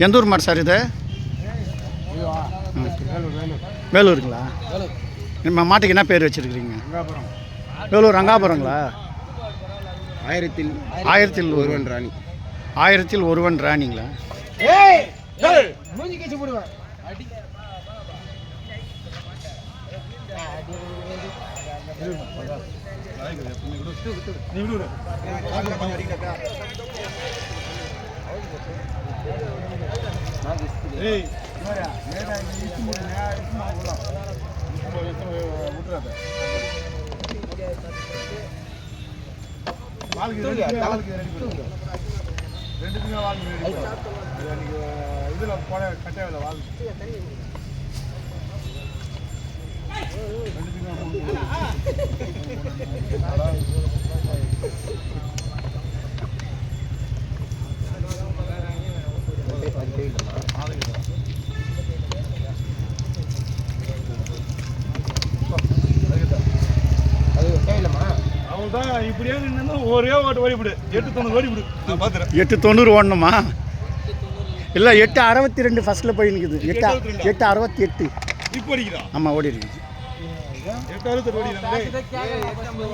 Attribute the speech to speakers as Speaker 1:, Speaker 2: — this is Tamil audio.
Speaker 1: எந்த ஊர் மாடு சார் இது? வேலூருங்களா? நம்ம மாட்டுக்கு என்ன பேர் வச்சுருக்கிறீங்க? வேலூர் ரங்காபுரங்களா? ஆயிரத்தில் ஒருவன் ராணி. ஆயிரத்தில் ஒருவன் ராணிங்களா?
Speaker 2: இப்படியே ஒரே ஓட்டு ஓடிவிடு. 890 ஓடிவிடு.
Speaker 1: 890 ஓடணுமா? இல்லை 862 ஃபர்ஸ்ட்ல போய் நிற்குது. 868
Speaker 2: இப்போ ஓடிக்கிறா.
Speaker 1: ஆமாம் ஓடி இருக்குது.
Speaker 2: 868 ஓடிக்கிறேன்.